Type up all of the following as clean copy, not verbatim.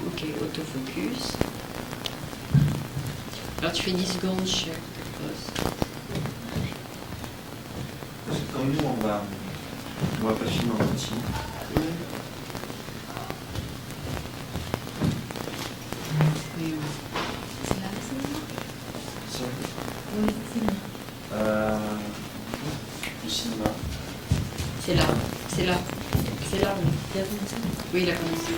ok, autofocus. Alors tu fais 10 secondes chaque pose. Parce que comme nous, on va pas filmer en entier. Ouais. Oui, oui. C'est là, c'est là. Ça, Oui, c'est là. du cinéma. C'est là, c'est là. C'est là, oui. Il y a comme ça. Oui, il a commencé.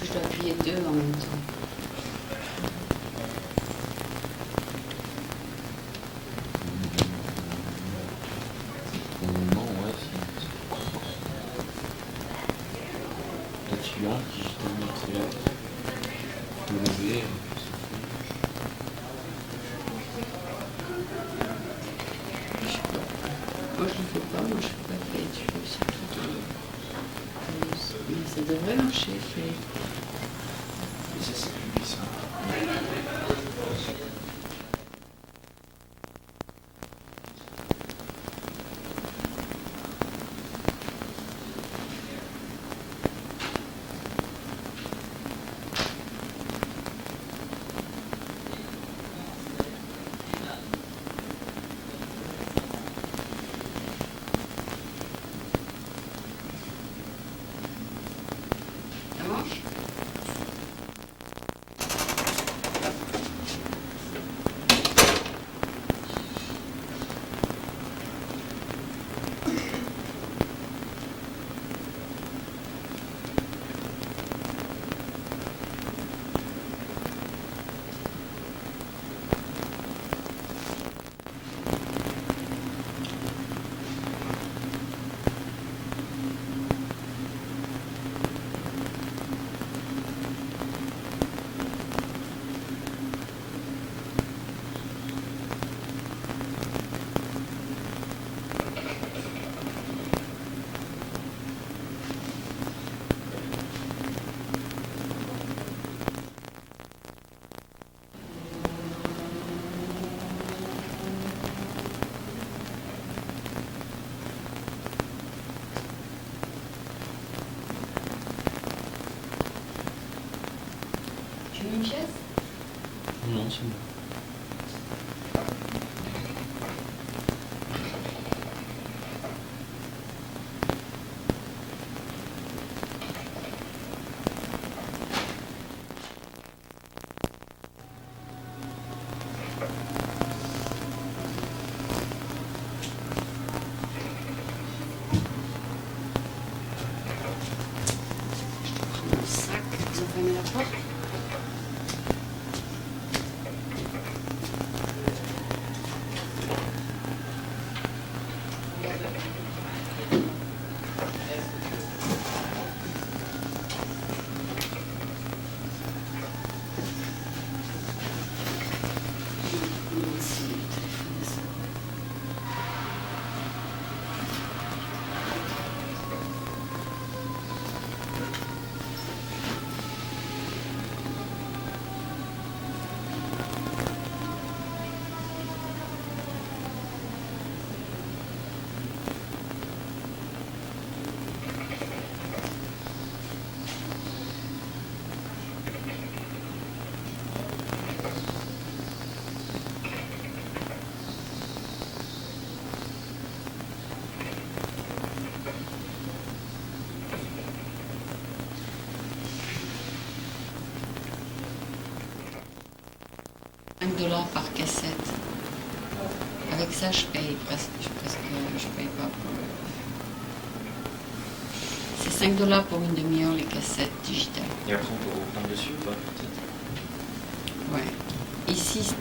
Je dois appuyer 2 en même temps. Non, ouais, là, tu l'as, digitalement accéléré. Levé, Je sais pas. Moi je le fais pas, moi je fais pas fait. Tu fais surtout de... Mais ça devrait marcher, fait. Et ça, c'est public, ça. Ça marche? Tu veux une chaise? non, c'est bon. Mon sac, ils ont fermé la porte. $5 par cassette. Avec ça, je paye presque, je paye pas pour C'est 5 $ pour une demi-heure les cassettes digitales. Et après, on peut reprendre dessus ou pas, peut-être? Ouais. Ici,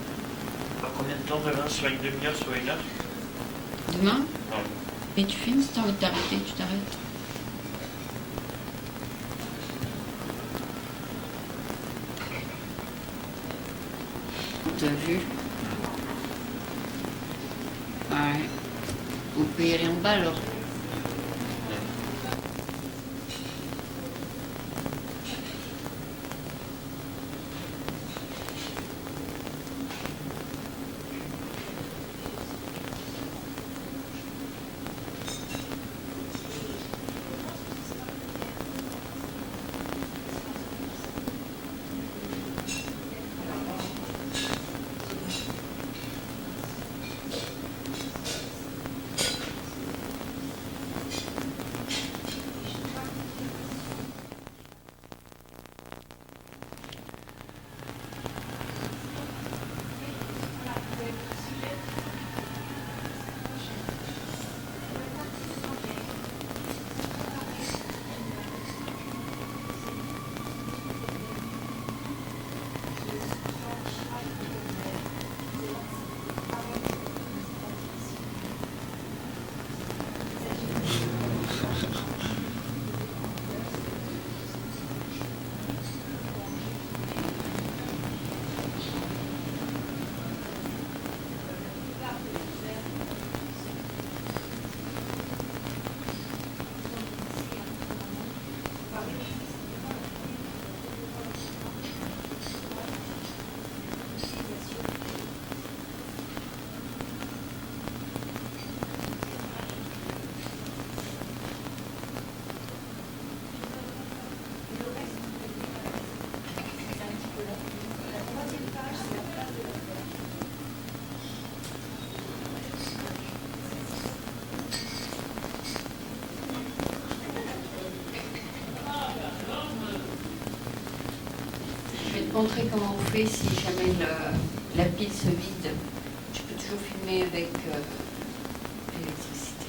Combien de temps demain? Soit une demi-heure, soit une heure? demain, Non. et tu filmes si t'as envie de t'arrêter, tu t'arrêtes. T'as vu? Ouais. On peut y aller en bas alors. montrer comment on fait si jamais la pile se vide. Tu peux toujours filmer avec l'électricité.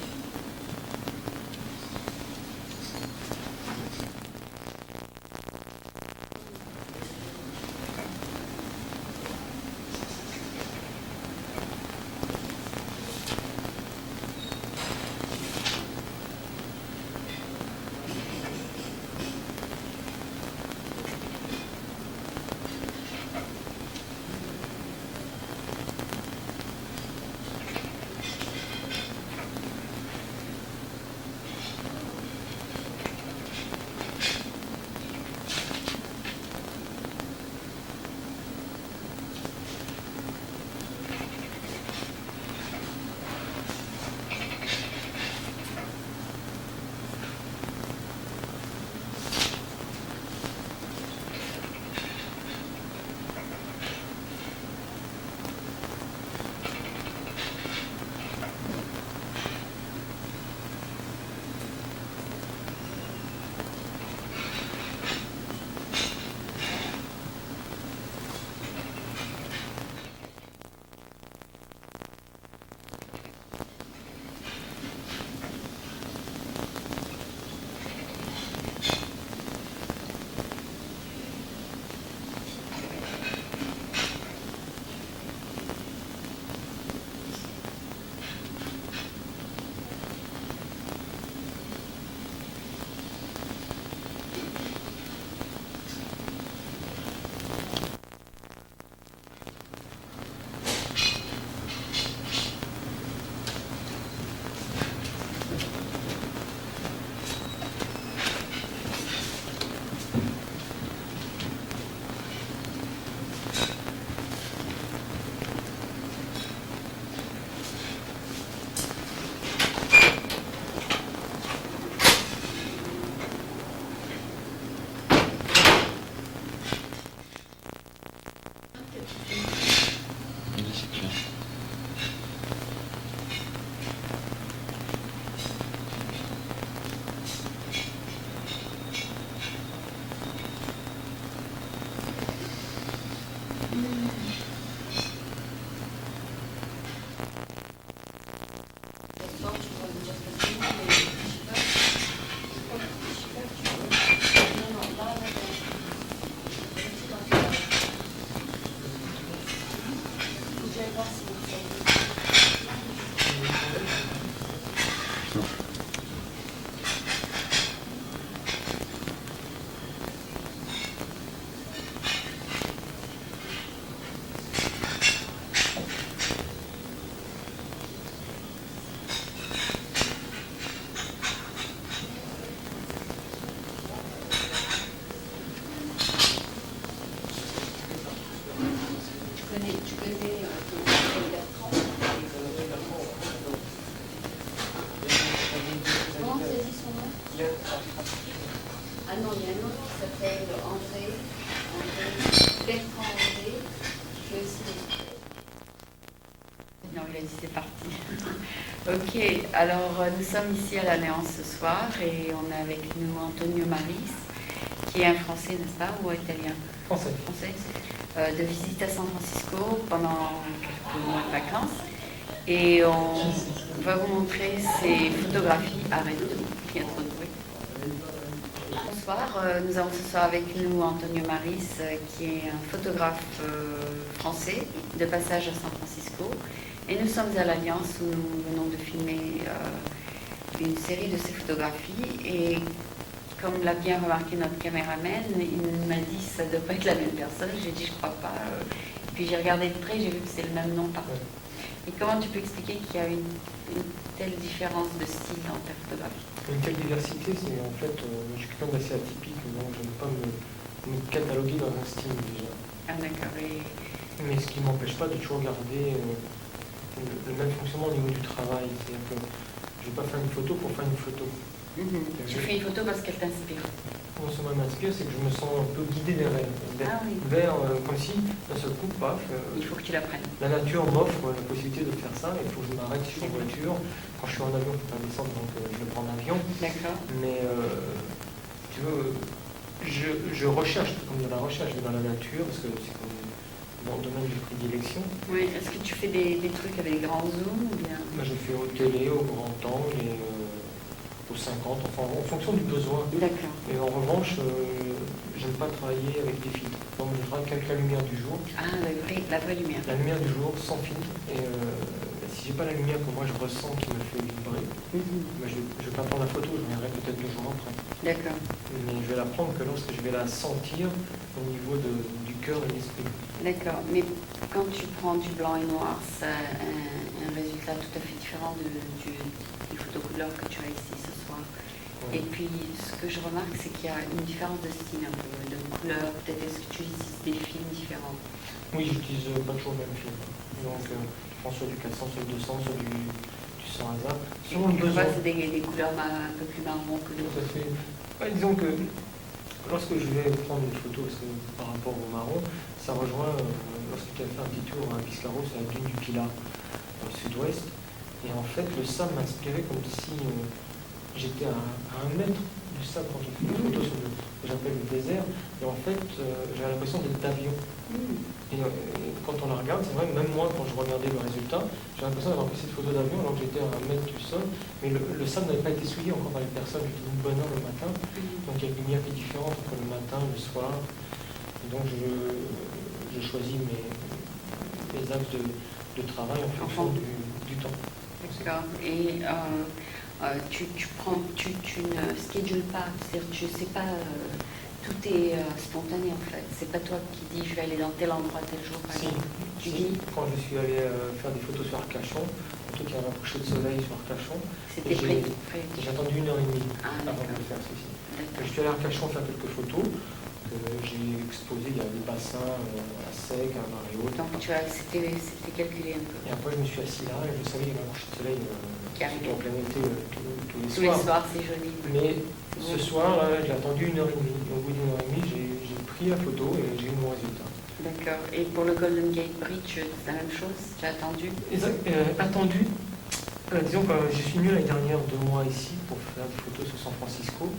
Oui, c'est clair. Tu connais Bertrand? Comment tu as dit son nom? Ah non, il y a un autre qui s'appelle André. Bertrand André, qui fait aussi des... Non, il a dit c'est parti. Ok, alors nous sommes ici à l'Alliance ce soir et on a avec nous Antonio Maris, qui est un Français, n'est-ce pas, ou italien? Français. Français. De visite à San Francisco pendant quelques mois de vacances. Et on va vous montrer ses photographies. Arrête, il y a trop de bruit. Bonsoir, nous avons ce soir avec nous Antonio Maris, qui est un photographe français de passage à San Francisco. Et nous sommes à l'Alliance où nous venons de filmer une série de ses photographies. Et comme l'a bien remarqué notre caméraman, il m'a dit ça ne doit pas être la même personne. J'ai dit je crois pas. Puis j'ai regardé de près, j'ai vu que c'est le même nom partout. Et comment tu peux expliquer qu'il y a une telle différence de style dans ta photographie? Une telle diversité, c'est en fait, je suis quelqu'un d'assez atypique, donc je ne veux pas me cataloguer dans un style déjà. Ah d'accord. Mais ce qui ne m'empêche pas de toujours garder le même fonctionnement au niveau du travail. C'est-à-dire que je ne vais pas faire une photo pour faire une photo. Tu fais une photo parce qu'elle t'inspire. Non seulement elle m'inspire, c'est que je me sens un peu guidé vers elle. Vers, comme si, d'un seul coup, paf, il faut que tu l'apprennes. la nature m'offre la possibilité de faire ça. Il faut que je m'arrête sur une voiture. Quand je suis en avion, je ne peux pas descendre, donc je vais prendre l'avion. D'accord. Mais tu veux, je recherche, comme de la recherche, je vais dans la nature, parce que c'est comme mon domaine de prédilection. Oui, est-ce que tu fais des trucs avec des grands zooms ou bien? Moi, je fais au télé, au grand angle et au 50, enfin en fonction du besoin. D'accord. Et en revanche, j'aime pas travailler avec des filtres. Donc je travaille qu'avec la lumière du jour. Ah, la vraie lumière. La lumière du jour, sans filtre. Et si j'ai pas la lumière que moi je ressens qui me fait vibrer, ben, je vais pas prendre la photo, je reviendrai peut-être 2 jours après. D'accord. Mais je vais la prendre que lorsque je vais la sentir au niveau du cœur et de l'esprit. D'accord. Mais quand tu prends du blanc et noir, ça a un résultat tout à fait différent des photos couleurs que tu as ici ce soir. Ouais. Et puis, ce que je remarque, c'est qu'il y a une différence de style un peu, de couleur. Peut-être est-ce que tu utilises des films différents? Oui, j'utilise pas toujours le même film. Donc je prends soit du 400, soit du 200, soit du 100 hasard. Selon le besoin. C'est des couleurs un peu plus marron que Tout d'autres. à fait. Ouais, disons que lorsque je vais prendre une photo, parce que par rapport au marron, ça rejoint lorsque tu as fait un petit tour à Biscarrosse, à la dune du Pilat, dans le sud-ouest. Et en fait, le sable m'inspirait comme si j'étais à 1 mètre du sable quand j'ai fait une photo sur ce que j'appelle le désert. Et en fait, j'avais l'impression d'être d'avion. Et quand on la regarde, c'est vrai, même moi, quand je regardais le résultat, j'ai l'impression d'avoir pris cette photo d'avion alors que j'étais à 1 mètre du sol. Mais le sable n'avait pas été souillé encore par les personnes. J'étais une bonne heure le matin. Donc il y a une lumière qui est différente entre le matin et le soir. Et donc je choisis mes axes de travail en fonction du temps. D'accord. Et tu ne schedules pas, c'est-à-dire tu sais pas, tout est spontané en fait. C'est pas toi qui dis je vais aller dans tel endroit tel jour par Si, exemple. Tu si. dis Quand je suis allé faire des photos sur Arcachon, surtout qu'il y a un coucher de soleil sur Arcachon, c'était prêt. j'ai attendu 1h30 Ah, avant de d'accord. le faire ceci. D'accord. Je suis allé à Arcachon faire quelques photos que j'ai exposées. Il y a des bassins à sec, à marée haute. Donc c'était calculé un peu. Et après je me suis assis là et je savais qu'il y avait un coucher de soleil Qui arrivait. en plein été tous les Tous les soirs. soirs, c'est joli. Mais ce soir, là, j'ai attendu 1h30. Et au bout d'1h30, j'ai pris la photo et j'ai eu mon résultat. D'accord. Et pour le Golden Gate Bridge, c'est la même chose? Tu as attendu? Attendu. Disons que je suis venu l'année dernière 2 mois ici pour faire des photos sur San Francisco.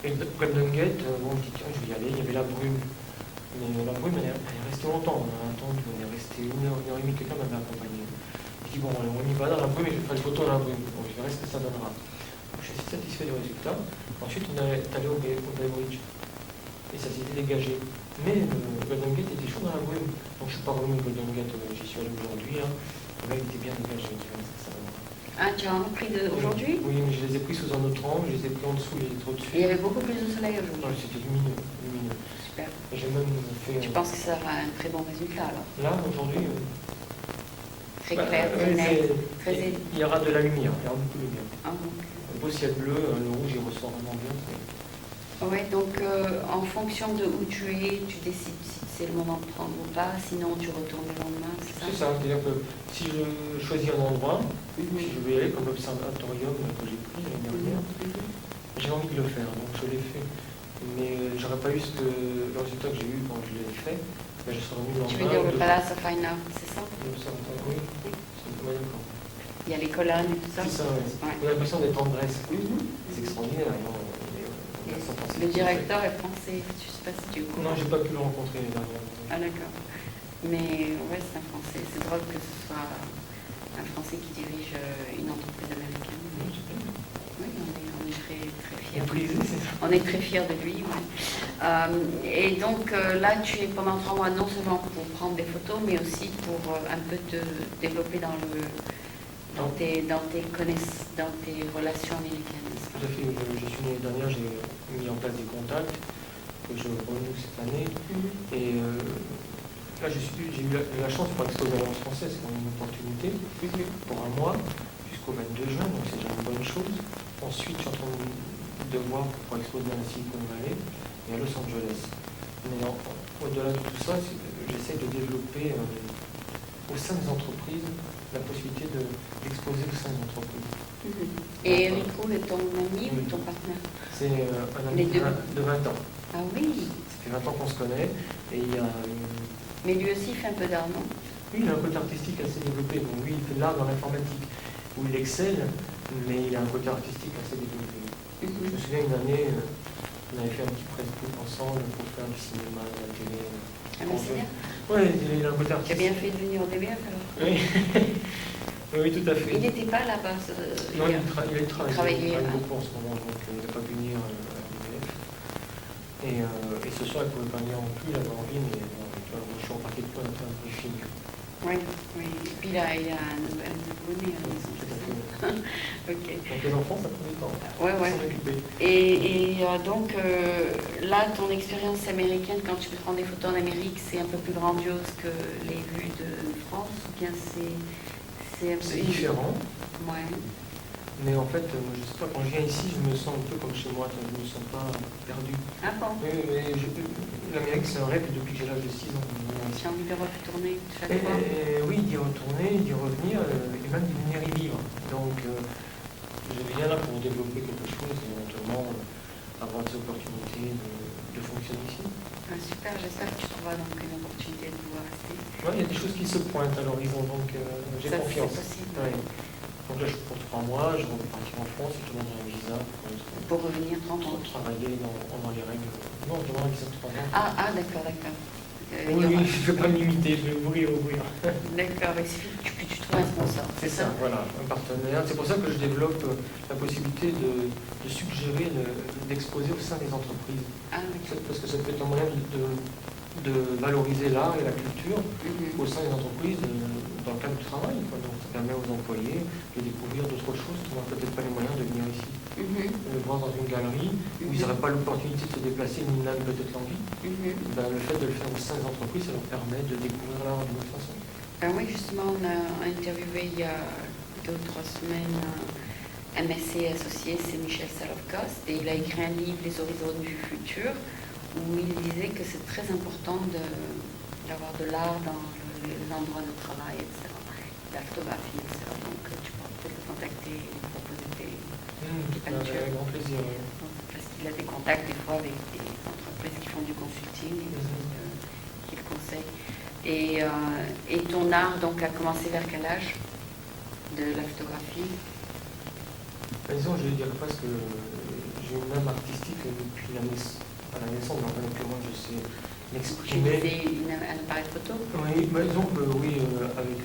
Et le Golden Gate, bon, je dis tiens, je vais y aller. Il y avait la brume. Mais la brume, elle est restée longtemps. On a attendu, on est resté 1h30, quelqu'un m'avait accompagné. Je dis bon, allez, on y va dans la brume et je vais faire des photos dans la brume. Bon, je verrai ce que ça donnera. Je suis assez satisfait du résultat. Ensuite, on est allé au Bay Bridge. Et ça s'était dégagé. Mais le Golden Gate était chaud dans la brume. Donc je ne suis pas revenu au Golden Gate, j'y suis allé aujourd'hui. Là, il était bien dégagé. Ça donnera. Ah, tu as un pris aujourd'hui? Oui, mais je les ai pris sous un autre angle, je les ai pris en dessous, les autres au-dessus. Il y avait beaucoup plus de soleil Ouais, aujourd'hui. c'était lumineux. Super. Et j'ai même fait... Tu penses que ça aura un très bon résultat alors? Là, aujourd'hui... Très clair, très net, très il y aura de la lumière, il y aura beaucoup de lumière. Ah, ok. Le beau ciel bleu, le rouge, il ressort vraiment bien. Ouais, donc en fonction de où tu es, tu décides si c'est le moment de prendre ou pas, sinon tu retournes le lendemain, c'est ça? C'est ça, c'est-à-dire que si je choisis un endroit, si je vais y aller comme l'observatorium que j'ai pris l'année dernière, j'ai envie de le faire, donc je l'ai fait. Mais j'aurais pas eu le résultat que j'ai eu quand je l'ai fait, mais je serais venu le Tu lendemain. veux dire le Palace of Fine Art, c'est ça? L'observatorium, oui, c'est pas d'accord. Il y a les colonnes et tout ça? C'est ça, oui. Ouais. On a l'impression d'être en Grèce. C'est extraordinaire. Le directeur est français, je ne sais pas si tu es au courant. Non, j'ai pas pu le rencontrer les dernières. Ah d'accord. Mais ouais, c'est un Français. C'est drôle que ce soit un Français qui dirige une entreprise américaine. Oui, on est très, très fiers. On est très fiers de lui. Ouais. Et donc là, tu es pendant 3 mois non seulement pour prendre des photos, mais aussi pour un peu te développer dans tes relations américaines. Tout à fait. Je suis l'année dernière, j'ai mis en place des contacts que je renoue cette année. Et là, j'ai eu la chance pour exposer à l'Alliance française, c'est une opportunité pour 1 mois jusqu'au 22 juin, donc c'est déjà une bonne chose. Ensuite, je suis en train de voir pour exposer à la Silicon Valley et à Los Angeles. Mais au-delà de tout ça, j'essaie de développer au sein des entreprises la possibilité d'exposer au sein des entreprises. Et Rico est ton ami ou ton partenaire? C'est un ami de 20 ans. Ah oui. Ça fait 20 ans qu'on se connaît et il y a Mais lui aussi fait un peu d'art, non? Oui, il a un côté artistique assez développé. Donc lui, il fait de l'art dans l'informatique où il excelle, mais il a un côté artistique assez développé. Je me souviens une année, On avait fait un petit press book ensemble pour faire du cinéma, de la télé. Ah, mais c'est bien. Ouais, il a un côté Tu as artistique. bien fait de venir au DBF alors. Oui. Oui, tout à fait. Il n'était pas là-bas. Non, il travaillait. travaillait, Il travaille hein. beaucoup en ce moment, donc il n'a pas pu venir à l'UBF. Et ce soir, il ne pouvait pas venir non plus, il avait envie, mais moi, je suis reparti de toi un peu fini. Oui, oui. Et puis là, il a un nouveau-né à la maison. Tout à fait. Ok. Donc les enfants, ça prend du temps. Ouais, ouais. S'en occuper. Donc là, ton expérience américaine, quand tu prends des photos en Amérique, c'est un peu plus grandiose que les vues de France, ou bien c'est un peu... C'est différent, Ouais. mais en fait, moi, je sais pas, quand je viens ici, je me sens un peu comme chez moi, je ne me sens pas perdu. Ah bon? Mais l'Amérique, c'est un rêve depuis que j'ai l'âge de 6 ans. Tu as envie de retourner chaque Et, fois? oui, d'y retourner, d'y revenir, et même d'y venir y vivre. Donc, je viens là pour développer quelque chose et éventuellement avoir des opportunités de fonctionner ici. Ah, super, j'espère que tu trouveras donc une opportunité de pouvoir rester. Ouais, il y a des choses qui se pointent à l'horizon, donc j'ai Ça, confiance. c'est possible. Ouais. Donc là, je suis pour 3 mois, je vais repartir en France, je demande un visa Pour revenir 30 ans. pour travailler dans les règles. Non, je demande un visa de 3 ans. Ah, d'accord, d'accord. Il y Oui, aura- je ne vais pas me limiter, je vais ouvrir. D'accord, il suffit que tu trouves un sponsor, C'est ça, voilà, un partenaire. C'est pour ça que je développe la possibilité de suggérer, d'exposer au sein des entreprises. Ah, d'accord. Parce que ça peut être un moyen de valoriser l'art et la culture Mhm. au sein des entreprises dans le cadre du travail. Quoi. Donc ça permet aux employés de découvrir d'autres choses qui n'ont peut-être pas les moyens de venir ici. Mhm. Le voir dans une galerie où ils n'auraient pas l'opportunité de se déplacer ni même peut-être l'envie. Mhm. Ben, le fait de le faire au sein des entreprises, ça leur permet de découvrir l'art d'une autre façon. Ben oui, justement, on a interviewé il y a 2 ou 3 semaines un MSC associé, c'est Michel Salovkos, et il a écrit un livre, Les horizons du futur, où il disait que c'est très important d'avoir de l'art dans les endroits de travail, etc. La photographie, etc. Donc tu pourras peut-être le contacter et lui proposer Avec grand plaisir. Oui. parce qu'il a des contacts des fois avec des entreprises qui font du consulting et qui le conseillent. Et ton art donc a commencé vers quel âge de la photographie? Ben, disons, je dirais pas que j'ai une âme artistique depuis à la naissance, donc que moi je sais Tu m'exprimer. utilisais un appareil photo? Oui, ben, disons que oui, avec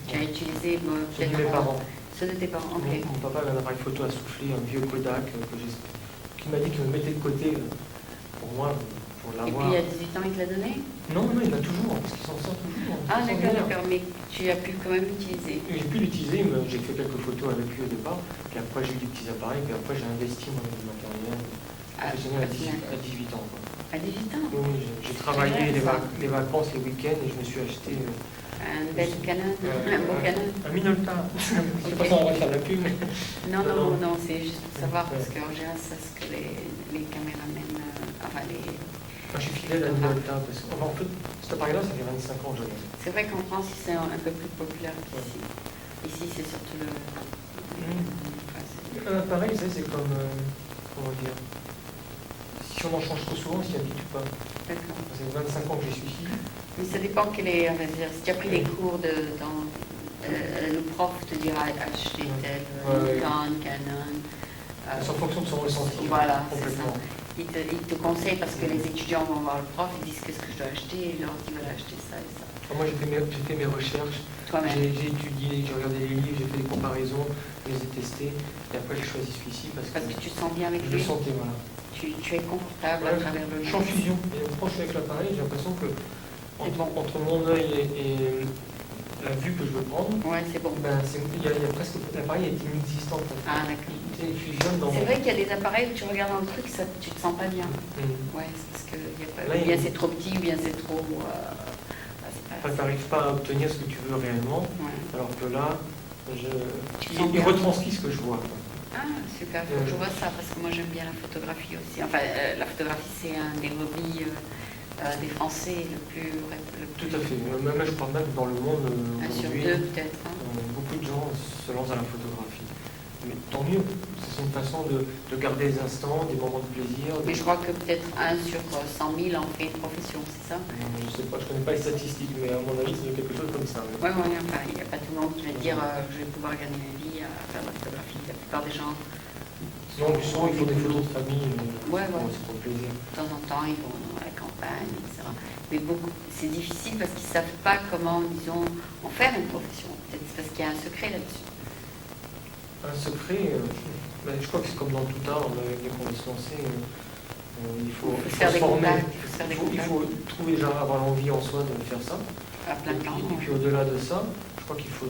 Tu as utilisé ceux de mes parents. Ceux de tes parents, ok. Mon papa avait un appareil photo à souffler, un vieux Kodak qui m'a dit qu'il me mettait de côté pour moi, pour Et l'avoir. puis à 18 ans, il te l'a donné? Non, il l'a toujours, parce qu'il s'en sort toujours. Ah il s'en d'accord, sert. d'accord, mais tu as pu quand même l'utiliser. J'ai pu l'utiliser, mais j'ai fait quelques photos avec lui au départ, puis après j'ai eu des petits appareils, puis après j'ai investi dans du matériel professionnel à 18 ans. Quoi. À 18 ans? Oui, j'ai travaillé les vacances, les week-ends, et je me suis acheté Un bel Canon, un beau Canon? un Minolta. Je ne sais pas si on va faire la pub, mais... Non, c'est juste pour savoir, parce qu'en général, c'est ce que les caméramens, enfin les... Moi, je suis fidèle à Minolta, parce que en fait, cet appareil-là, ça fait 25 ans que je l'ai. C'est vrai qu'en France, c'est un peu plus populaire qu'ici. Ici, c'est surtout le... Un appareil, c'est comme... comment dire? Si on en change trop souvent, on s'y habitue pas. D'accord. Ça fait 25 ans que je suis ici. Mais ça dépend quel est, on va dire, si tu as pris des cours le prof te dira acheter tel Nikon, Canon. C'est en fonction de son ressenti. Voilà, c'est ça. complètement. Il te conseille parce que les étudiants vont voir le prof, ils disent qu'est-ce que je dois acheter, et leur dit voilà, acheter ça et ça. Moi, j'ai fait mes recherches, Toi-même. j'ai étudié, j'ai regardé les livres, j'ai fait des comparaisons, je les ai testés, et après j'ai choisi celui-ci parce que Tu te sens bien avec je le lui, sentais, voilà. tu es confortable à Ouais, travers le je suis en fusion, et quand je suis avec l'appareil, j'ai l'impression que entre mon œil et la vue que je veux prendre, Ouais, c'est bon. ben, il y a presque l'appareil est inexistant. En fait. Ah, d'accord. Il fusionne dans C'est vrai qu'il y a des appareils où tu regardes dans le truc, ça, tu te sens pas bien. Mm. Ouais, c'est parce que Là, bien c'est trop petit, ou bien c'est trop... Enfin, tu n'arrives pas à obtenir ce que tu veux réellement, Ouais. alors que là, Tu sens il bien. retranscrit ce que je vois. Quoi. Ah, super, faut que je vois ça, parce que moi j'aime bien la photographie aussi. Enfin, la photographie, c'est un des hobbies des Français le plus... Tout à fait. Même, je crois même que dans le monde Un sur aujourd'hui, deux, peut-être. Hein. beaucoup de gens se lancent dans la photographie. Mais tant mieux, c'est une façon de garder des instants, des moments de plaisir. Mais je crois que peut-être 1 sur 100 000 en fait une profession, c'est ça? Je sais pas, je connais pas les statistiques, mais à mon avis, c'est quelque chose comme ça. Oui, enfin, il n'y a pas tout le monde qui va dire je vais pouvoir gagner ma vie à faire de la photographie. La plupart des gens Non, du soir, il faut des photos de famille. Ouais, bon, ouais. c'est pour le plaisir. De temps en temps, ils vont dans la campagne, etc. Mais beaucoup, c'est difficile parce qu'ils ne savent pas comment, disons, en faire une profession. Peut-être c'est parce qu'il y a un secret là-dessus. Un secret, je crois que c'est comme dans tout art, dès qu'on veut se lancer, il faut se faire des former. contacts. Il faut se faire des Il contacts faut trouver déjà, avoir l'envie en soi de faire ça. à plein de temps. Et puis au-delà de ça, je crois qu'il faut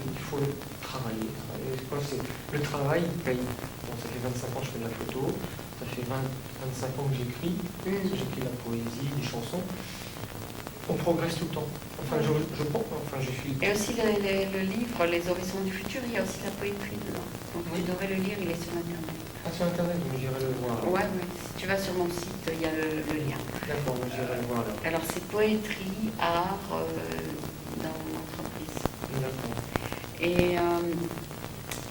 travailler. Je crois que le travail paye. Bon, ça fait 25 ans que je fais de la photo, ça fait 25 ans que j'écris, j'écris de la poésie, des chansons. On progresse tout le temps. Enfin, je pense, enfin, je suis... Et aussi le livre Les Horizons du futur, il y a aussi la poétrie dedans. Donc tu devrais le lire, il est sur Internet. Ah, sur Internet, mais j'irai le voir. Ouais, oui. Si tu vas sur mon site, il y a le lien. D'accord, mais j'irai le voir là. Alors c'est poétrie, art dans l'entreprise. D'accord.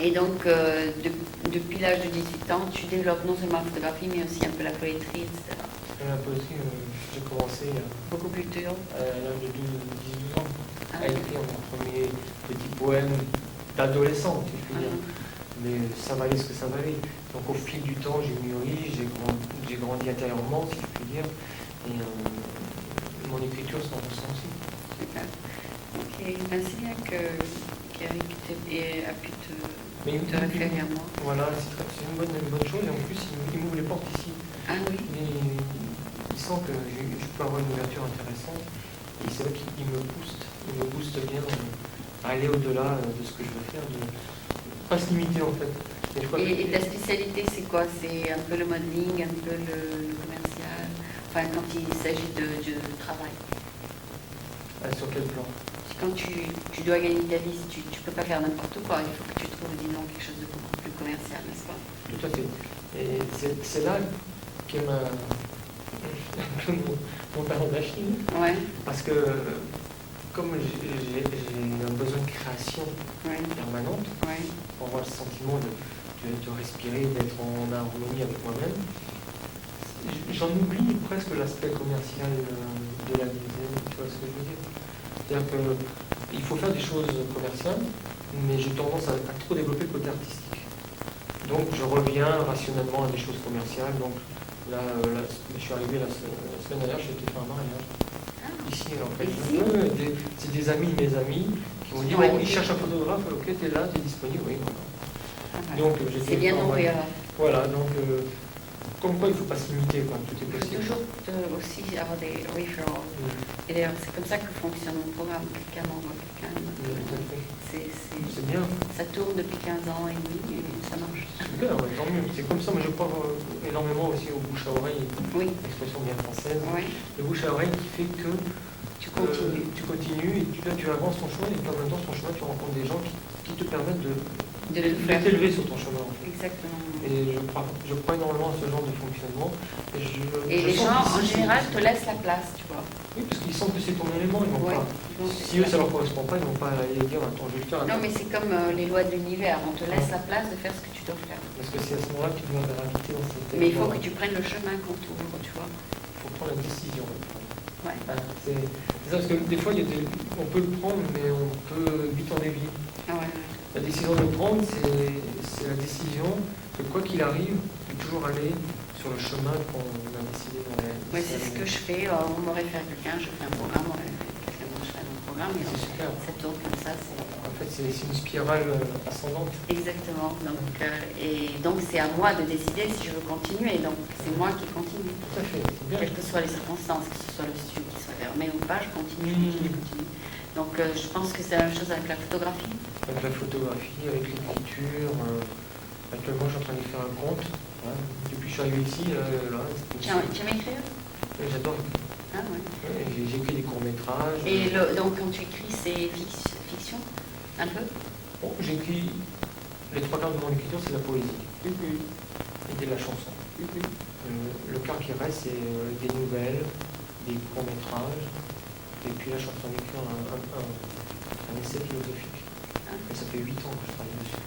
Et donc, depuis l'âge de 18 ans, tu développes non seulement la photographie, mais aussi un peu la poétrie, etc. La poétrie, j'ai commencé Beaucoup plus tôt. à l'âge de 12 ans Ah. à écrire mon premier petit poème d'adolescent, si je puis dire. Mais ça valait ce que ça valait. Donc au fil du temps, j'ai mûri, j'ai grandi intérieurement, si je puis dire. Et mon écriture s'en ressent aussi. Super. Ok, ben, c'est bien qu'Eric a pu te référer à moi. Voilà, c'est une bonne chose. Et en plus, il m'ouvre les portes ici. Ah oui. Il sent que je peux avoir une ouverture intéressante. Et c'est vrai qu'il me booste bien à aller au-delà de ce que je veux faire, de pas se limiter en fait. Et ta spécialité, c'est quoi? C'est un peu le modeling, un peu le commercial, enfin quand il s'agit de travail. Sur quel plan? Quand tu dois gagner ta vie, tu ne peux pas faire n'importe quoi, il faut que tu trouves, disons, quelque chose de beaucoup plus commercial, n'est-ce pas? Tout à fait. Et c'est là qu'est mon talent d'Achille. Ouais. Parce que comme j'ai un besoin de création permanente, pour avoir le sentiment de respirer, d'être en harmonie avec moi-même, j'en oublie presque l'aspect commercial de la vie. Tu vois ce que je veux dire? C'est-à-dire qu'il faut faire des choses commerciales, mais j'ai tendance à trop développer le côté artistique. Donc je reviens rationnellement à des choses commerciales. Donc là, je suis arrivé la semaine dernière, j'ai été faire un mariage. Ici, en fait. C'est des amis de mes amis qui m'ont dit, bon, ils cherchent un photographe, ok, t'es là, t'es disponible, oui, voilà. Donc, c'est bien nourri alors. Voilà, donc, comme quoi il ne faut pas se limiter, quoi, tout est Il faut possible. toujours aussi avoir des referrals. Et d'ailleurs, c'est comme ça que fonctionne mon programme. Quelqu'un m'envoie quelqu'un. C'est bien. Ça tourne depuis 15 ans et demi et ça marche. Super, ouais, tant mieux. C'est comme ça, moi je crois énormément aussi au bouche à oreille, expression bien française. Oui. Le bouche à oreille qui fait que tu continues. Tu continues et tu avances ton chemin et en même temps, ton chemin, tu rencontres des gens qui te permettent de t'élever sur ton chemin. En fait. Exactement. Et je crois énormément à ce genre de fonctionnement. Et les gens, en général, te laissent la place, tu vois. Oui, parce qu'ils sentent que c'est ton élément, ils vont pas. Si eux, ça leur correspond pas, ils vont pas aller dire, attends, je vais le faire. Non, mais c'est comme les lois de l'univers. On te laisse la place de faire ce que tu dois faire. Parce que c'est à ce moment-là que tu dois graviter dans cette Mais il faut que tu prennes le chemin qu'on t'ouvre, tu vois. Il faut prendre la décision. Ouais. C'est ça, parce que des fois, on peut le prendre, mais on peut vite en dévier. Ah ouais. La décision de le prendre, c'est la décision que quoi qu'il arrive, de toujours aller sur le chemin qu'on a décidé de réaliser. Oui, c'est ce que je fais. On m'aurait fait quelqu'un, je fais un programme, on aurait fait quelqu'un, moi je fais un autre programme, et C'est super. ça tourne comme ça. En fait, c'est une spirale ascendante. Exactement. Donc c'est à moi de décider si je veux continuer. Donc c'est moi qui continue. Tout à fait, c'est bien. Quelles que soient les circonstances, que ce soit le studio qui soit fermé ou pas, je continue. Donc je pense que c'est la même chose avec la photographie. Avec la photographie, avec l'écriture. Actuellement, je suis en train de faire un conte. Hein. Depuis que je suis arrivé ici, Tu aimes écrire? J'adore. Ah ouais. J'ai écrit des courts-métrages. Et donc quand tu écris, c'est fiction? Un peu? Bon, j'écris, les 3/4 de mon écriture, c'est la poésie et de la chanson. Le quart qui reste, c'est des nouvelles, des courts-métrages. Et puis là, je suis en train d'écrire un essai philosophique. Et ça fait 8 ans que je travaille dessus.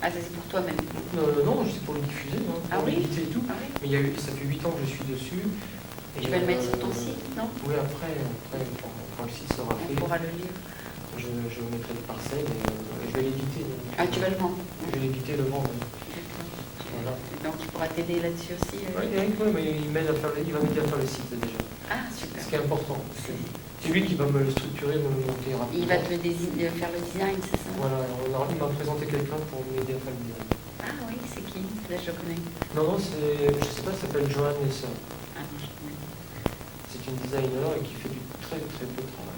Ah, ça c'est pour toi-même? Non, c'est pour le diffuser, pour l'éditer et tout. Ah oui. Mais ça fait 8 ans que je suis dessus. Et tu vas le mettre sur ton site, non? Oui, après quand le site sera fait, on pourra le lire. Je mettrai des parcelles et je vais l'éditer. Ah, tu vas le vendre? Je vais l'éditer et le vendre. D'accord. Voilà. donc il pourra t'aider là-dessus aussi. Oui, Eric, ouais, mais il m'aide à faire il va m'aider à faire le site déjà. Ah, super. Ce qui est important. C'est lui qui va me le structurer, me le monter rapidement. Il va te faire le design, c'est ça? Voilà, il m'a présenté quelqu'un pour m'aider à faire le design. Ah oui, c'est qui? Là, je le connais. Non, je sais pas, ça s'appelle Johan Nesser. Ah non, je connais. C'est une designer et qui fait du très très beau travail.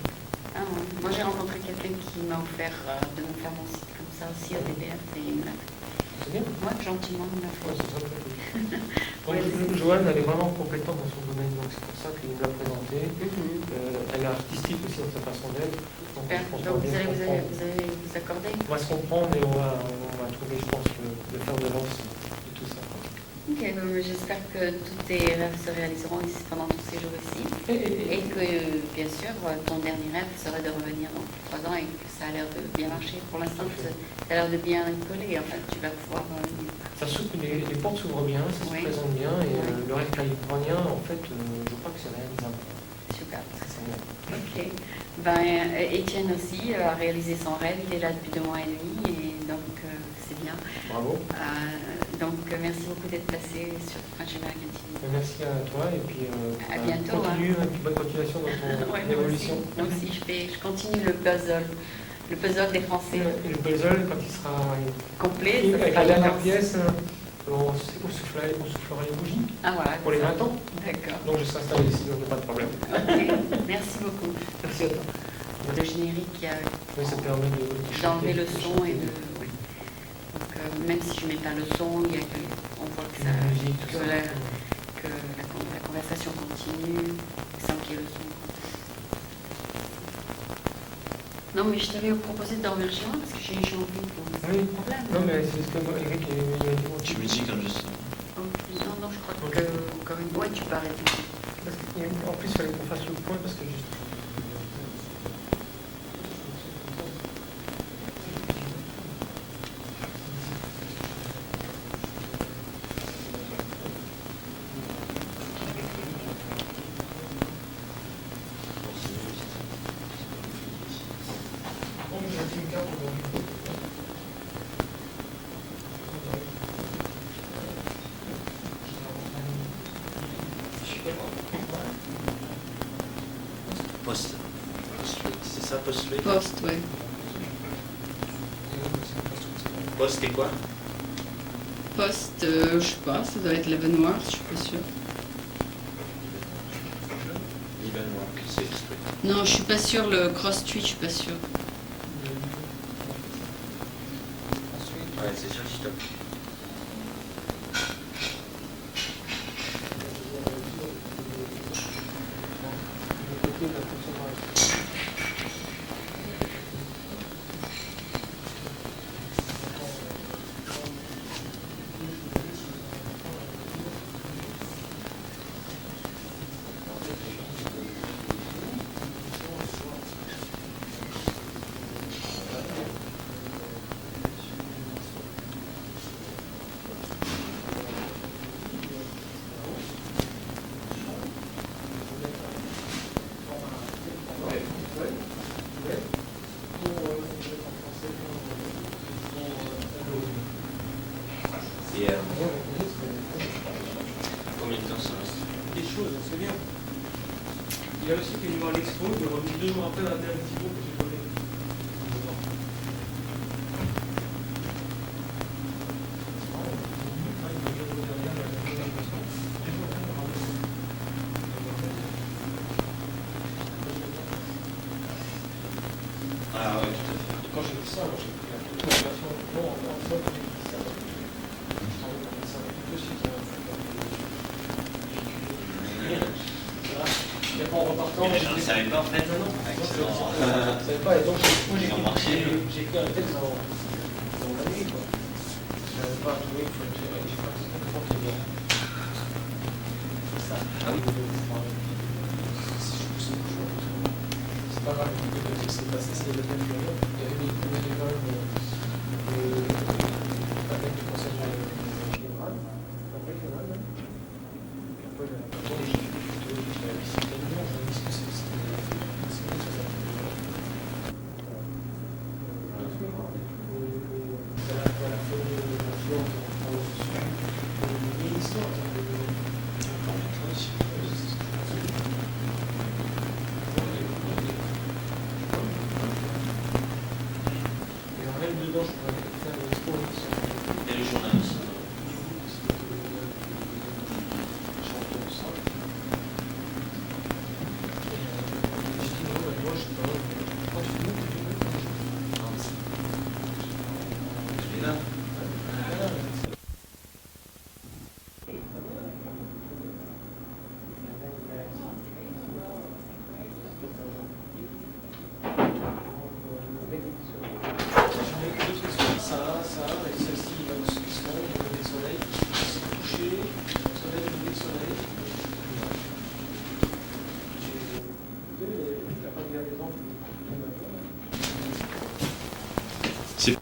Ah ouais. Moi, j'ai rencontré quelqu'un qui m'a offert de me faire mon site comme ça aussi au DDF et il me l'a fait. C'est bien? Moi, gentiment, il me l'a Ouais, fait. c'est très très cool. Donc, Johan, elle est vraiment compétente dans son domaine, donc c'est pour ça qu'il me l'a présenté. Elle est artistique aussi dans sa façon d'être. Donc, Super. je pense Donc, qu'on va bien se comprendre. vous allez vous accorder? On va se comprendre et on va trouver, je pense, le fer de lance et tout ça. Ok, donc j'espère que tous tes rêves se réaliseront ici pendant tous ces jours ici. Et que, bien sûr, ton dernier rêve serait de revenir dans 3 ans et que ça a l'air de bien marcher. Pour l'instant, ça a l'air de bien coller. En fait, tu vas pouvoir... Les portes s'ouvrent bien, ça Oui. se présente bien et Oui. le rêve californien, en fait, je crois que c'est réalisable. Super. C'est bien. Ok. Ben, Étienne aussi a réalisé son rêve. Il est là depuis 2 mois et demi et donc c'est bien. Bravo. Donc merci beaucoup d'être passé sur French American TV. Merci à toi et puis À bientôt, continue, bonne continuation dans ton Ouais, évolution. moi aussi je continue le puzzle des Français Et le puzzle, quand il sera complet. ça avec sera la dernière immense. pièce, on soufflera les bougies Ah voilà. pour les 20 ans. D'accord. Donc je serai installé ici, donc il n'y a pas de problème. Ok. Merci beaucoup. Merci à toi. Le générique Oui, ça permet d'enlever le de son chanter, et de. Oui. Donc même si je ne mets pas le son, on voit que ça. la musique, tout que ça. la conversation continue, sans qu'il y ait le son. Non, mais je t'avais proposé de dormir chez moi parce que j'ai envie pour Oui. problème. Non, mais c'est ce que moi, Eric, il m'a dit. Bon, Tu me dis quand je sors. Non, je crois Ok. que encore une fois, tu peux arrêter. Parce en plus, il fallait qu'on fasse le point parce que juste. Post. C'est ça, post-le. Poste, ouais. Post et quoi? Poste, je sais pas, ça doit être Leavenworth, je suis pas sûre. Leavenworth, c'est extrait. Non, je suis pas sûre, le Cross Street, je suis pas sûre. Ouais, c'est ça, stop. Et combien de temps ça reste? Des choses, c'est bien. Il a aussi fait voir l'expo, il est revenu 2 jours après dans un petit groupe que j'ai donné. Ah ouais, tout à fait. Quand j'ai vu ça, moi j'ai pris la version non, en ensemble, j'ai dit ça. Je travaille comme ça tout de suite. Et après en repartant, Mais je ne savais pas en fait. Non, non, Excellent. je ne savais pas, et donc moi Ils ont marché. j'ai écrit un texte dans l'année, quoi. Je n'avais pas trouvé qu'il faut le gérer, je sais pas, c'est complètement très bien. Ça. Ah oui. C'est pas grave, ce qui s'est passé, c'est le même jour. Il y avait des écoles avec le conseil général. Après, il y en a, là. Après, il y en a pas. Je l'avais visité le nom, je me dis que c'est voilà, fait le jour, on reprend le dessus. C'est